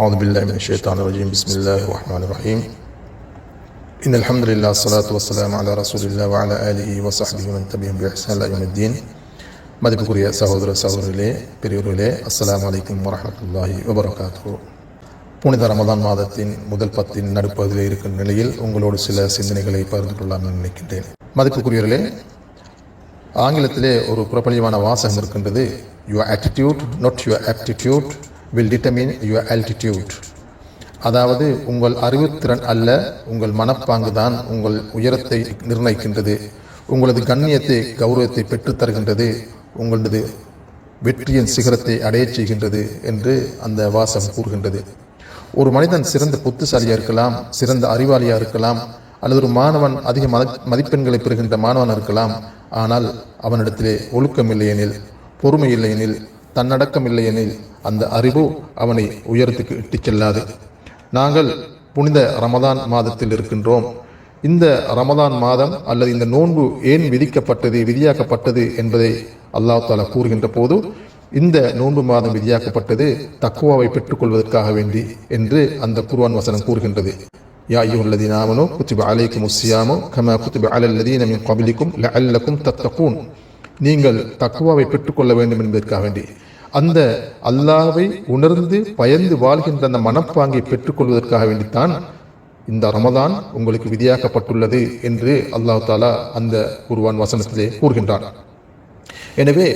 أعوذ بالله من الشيطان الرجيم. بسم الله الرحمن الرحيم. إن الحمد لله الصلاة والسلام على رسول الله وعلى آله وصحبه ومن تبعهم بإحسان إلى يوم الدين. மதிப்புக்குரிய சகோதர சகோதரிகளே, பெரியோர்களே, அஸ்ஸலாமு அலைக்கும் வரஹ்மத்துல்லாஹி வபரகாத்துஹு. புனித ரமதான் மாதத்தின் முதல் 10 நடுப்பகுதியில் இருக்கும் நிலையில் உங்களோடு சில சிந்தனைகளை பகிர்ந்து கொள்ளலாம் நினைக்கின்றேன். மதிப்புக்குரியவர்களே, ஆங்கிலத்திலே ஒரு பிரபலியமான வாசகம் இருக்கின்றது. Your attitude, not your aptitude, will determine your altitude. அதாவது உங்கள் அறிவுத்திறன் அல்ல, உங்கள் மனப்பாங்கு தான் உங்கள் உயரத்தை நிர்ணயிக்கின்றது, உங்களது கண்ணியத்தை கௌரவத்தை பெற்றுத் தருகின்றது, உங்களது வெற்றியின் சிகரத்தை அடையச் செய்கின்றது என்று அந்த வாசகம் கூறுகின்றது. ஒரு மனிதன் சிறந்த புத்திசாலியாக இருக்கலாம், சிறந்த அறிவாளியாக இருக்கலாம், அல்லது ஒரு மாணவன் அதிக மதிப்பெண்களை பெறுகின்ற மாணவன் இருக்கலாம். ஆனால் அவனிடத்திலே ஒழுக்கம் இல்லையெனில், பொறுமை இல்லையெனில், தன்னடக்கம் இல்லையெனில் அந்த அறிவு அவனை உயரத்துக்கு இட்டுச் செல்லாது. நாங்கள் புனித ரமதான் மாதத்தில் இருக்கின்றோம். இந்த ரமதான் மாதம் அல்லது இந்த நோன்பு ஏன் விதியாக்கப்பட்டது என்பதை அல்லாஹ் தஆலா கூறுகின்ற போது, இந்த நோன்பு மாதம் விதியாக்கப்பட்டது தக்வாவை பெற்றுக்கொள்வதற்காக வேண்டி என்று அந்த குர்ஆன் வசனம் கூறுகின்றது. யா அய்யுஹல்லதீன ஆமனூ குத்திப அலைக்குமுஸ் ஸியாமு கமா குத்திப அலல் லதீன மின் கப்லிக்கும் லஅல்லக்கும் தத்தகூன். நீங்கள் தக்வாவை பெற்றுக்கொள்ள வேண்டும் என்பதற்காக வேண்டி, அந்த அல்லாஹ்வை உணர்ந்து பயந்து வாழ்கின்ற அந்த மனப்பாங்கை பெற்றுக்கொள்வதற்காக வேண்டித்தான் இந்த ரமதான் உங்களுக்கு விதியாக்கப்பட்டுள்ளது என்று அல்லாஹ் தஆலா அந்த குர்ஆன் வசனத்திலே கூறுகின்றான். எனவே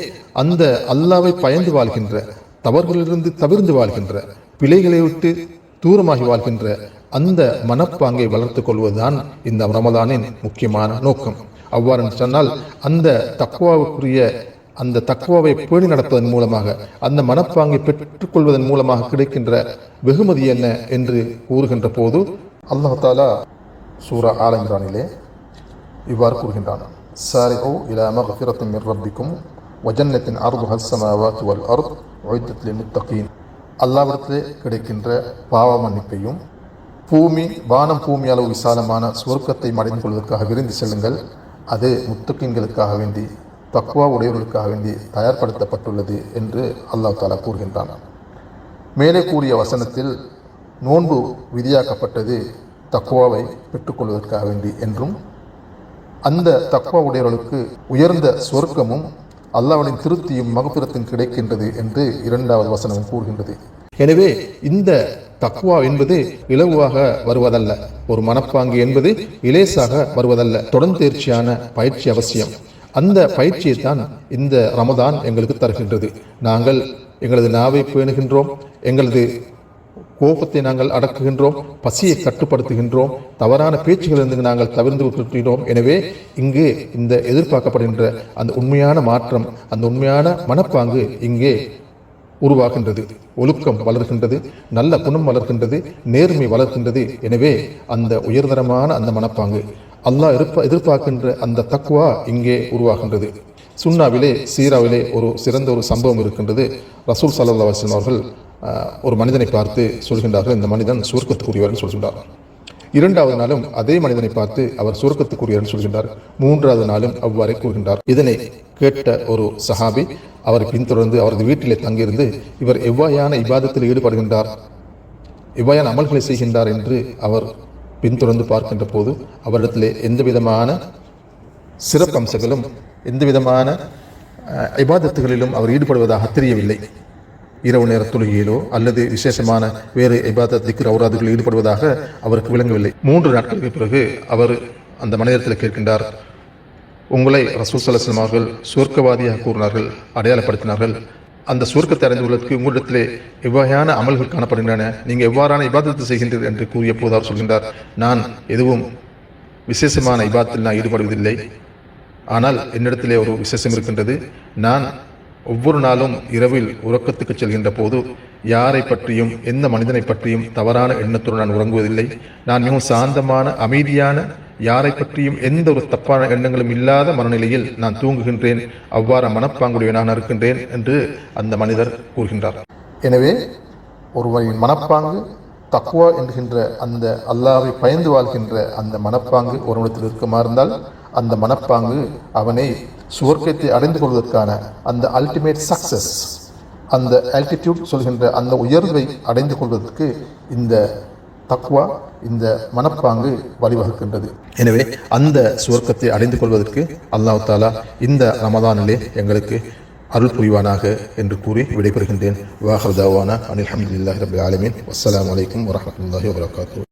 அந்த அல்லாஹ்வை பயந்து வாழ்கின்ற, தவறுகளிலிருந்து தவிர்ந்து வாழ்கின்ற, பிழைகளை விட்டு தூரமாகி வாழ்கின்ற அந்த மனப்பாங்கை வளர்த்துக் கொள்வதுதான் இந்த ரமதானின் முக்கியமான நோக்கம். அவ்வாறு சொன்னால் அந்த தக்வாவுக்குரிய அந்த தக்வாவை பேணி நடப்பதன் மூலமாக, அந்த மனப்பாங்கை பெற்றுக்கொள்வதன் மூலமாக கிடைக்கின்ற வெகுமதி என்ன என்று கூறுகின்ற போது அல்லாஹ் தஆலா சூரா ஆல் இம்ரானிலே இவ்வாறு கூறுகின்றான். சாரிஉ இலா மக்ஃபிரத்தின் மின் ரப்பிக்கும் வ ஜன்னத்தின் அர்துஹா ஸமாவாத்து வல் அர்த் உஇத்தத் லில் முத்தகீன். அல்லாஹ்விடத்திலே கிடைக்கின்ற பாவ மன்னிப்பையும் வானம் பூமி அளவு விசாலமான சுவர்க்கத்தை அடைந்து கொள்வதற்காக விரைந்து செல்லுங்கள். அது முத்தகீன்களுக்காக வேண்டி, தக்வா உடையவர்களுக்காக வேண்டி தயார்படுத்தப்பட்டுள்ளது என்று அல்லாஹ் தஆலா கூறுகின்றான். மேலே கூறிய வசனத்தில் நோன்பு விதியாக்கப்பட்டது தக்வாவை பெற்றுக்கொள்வதற்காக வேண்டி என்றும், அந்த தக்வா உடையவர்களுக்கு உயர்ந்த சொர்க்கமும் அல்லாஹ்வின் திருப்தியும் மக்ஃபிரத்தும் கிடைக்கின்றது என்று 2வது வசனம் கூறுகின்றது. எனவே இந்த தக்வா என்பது இலகுவாக வருவதல்ல, ஒரு மனப்பாங்கு என்பது இலேசாக வருவதல்ல, தொடர்ந்தேர்ச்சியான பயிற்சி அவசியம். அந்த பயிற்சியை தான் இந்த ரமதான் எங்களுக்கு தருகின்றது. நாங்கள் எங்களது நாவை பேணுகின்றோம், எங்களது கோபத்தை நாங்கள் அடக்குகின்றோம், பசியை கட்டுப்படுத்துகின்றோம், தவறான பேச்சுகளிலிருந்து நாங்கள் தவிர்த்து விட்டுகிறோம். எனவே இங்கு இந்த எதிர்பார்க்கப்படுகின்ற அந்த உண்மையான மாற்றம், அந்த உண்மையான மனப்பாங்கு இங்கே உருவாகின்றது. ஒழுக்கம் வளர்கின்றது, நல்ல குணம் வளர்கின்றது, நேர்மை வளர்கின்றது. எனவே அந்த உயர்தரமான அந்த மனப்பாங்கு, அல்லாஹ் எதிர்பார்க்கின்ற அந்த தக்வா இங்கே உருவாகின்றது. சுன்னாவிலே சீராவிலே ஒரு சிறந்த ஒரு சம்பவம் இருக்கின்றது. ரசூல் ஸல்லல்லாஹு அலைஹி வஸல்லம் அவர்கள் ஒரு மனிதனை பார்த்து சொல்கின்றார்கள், இந்த மனிதன் சுவர்க்கத்துக்குரியவர் சொல்கின்றார். 2வது நாளும் அதே மனிதனை பார்த்து அவர் சுவர்க்கத்துக்குரியவர் சொல்கின்றார். 3வது நாளும் அவ்வாறே கூறுகின்றார். இதனை கேட்ட ஒரு சஹாபி அவரை பின்தொடர்ந்து அவரது வீட்டிலே தங்கியிருந்து, இவர் எவ்வாறான இபாதத்தில் ஈடுபடுகின்றார், எவ்வாறான அமல்களை செய்கின்றார் என்று அவர் பின்தொடர்ந்து பார்க்கின்ற போது அவரிடத்திலே எந்த விதமான சிறப்பம்சங்களும், எந்த விதமான இபாதத்துகளிலும் அவர் ஈடுபடுவதாக தெரியவில்லை. இரவு நேர தொழுகையிலோ அல்லது விசேஷமான வேறு இபாதத் திக்ர் ஔராதுகளில் ஈடுபடுவதாக அவருக்கு விளங்கவில்லை. 3 நாட்களுக்கு பிறகு அவர் அந்த மனிதத்தில் கேட்கின்றார், உங்களை ரசூல் ஸல்லல்லாஹு அலைஹி வஸல்லம் அவர்கள் சுவர்க்கவாதியாக கூறினார்கள், அடையாளப்படுத்தினார்கள். அந்த சுவர்க்கத்தை அடைந்து கொள்வதற்கு உங்களிடத்திலே எவ்வாறான அமல்கள் காணப்படுகின்றன, நீங்கள் எவ்வாறான இபாதத்தை செய்கின்றீர்கள் என்று கூறிய போது அவர் சொல்கின்றார், நான் எதுவும் விசேஷமான இபாதத்தில் நான் ஈடுபடுவதில்லை. ஆனால் என்னிடத்திலே ஒரு விசேஷம் இருக்கின்றது. நான் ஒவ்வொரு நாளும் இரவில் உறக்கத்துக்கு செல்கின்ற போது யாரை பற்றியும், எந்த மனிதனை பற்றியும் தவறான எண்ணத்துடன் நான் உறங்குவதில்லை. நான் மிகவும் சாந்தமான, அமைதியான, யாரை பற்றியும் எந்த ஒரு தப்பான எண்ணங்களும் இல்லாத மனநிலையில் நான் தூங்குகின்றேன். அவ்வாறு மனப்பாங்குடைய நான் இருக்கின்றேன் என்று அந்த மனிதர் கூறுகின்றார். எனவே ஒருவரின் மனப்பாங்கு, தக்வா என்கின்ற அந்த அல்லாஹ்வை பயந்து வாழ்கின்ற அந்த மனப்பாங்கு ஒருவனத்தில் இருக்குமா இருந்தால், அந்த மனப்பாங்கு அவனை சுவர்க்கத்தை அடைந்து கொள்வதற்கான அந்த அல்டிமேட் சக்சஸ், அந்த ஆல்டிடியூட் சொல்கின்ற அந்த உயர்வை அடைந்து கொள்வதற்கு இந்த தக்வா, இந்த மனப்பாங்கு வழிவகுக்கின்றது. எனவே அந்த சுவர்க்கத்தை அடைந்து கொள்வதற்கு அல்லாஹ் தஆலா இந்த ரமதானிலே எங்களுக்கு அருள் புரிவானாக என்று கூறி விடைபெறுகின்றேன். வாஹிரு தஅவானா அனில் ஹம்துலில்லாஹி ரப்பில் ஆலமீன். வஸ்ஸலாமு அலைக்கும் வரஹ்மத்துல்லாஹி வபரகாத்துஹு.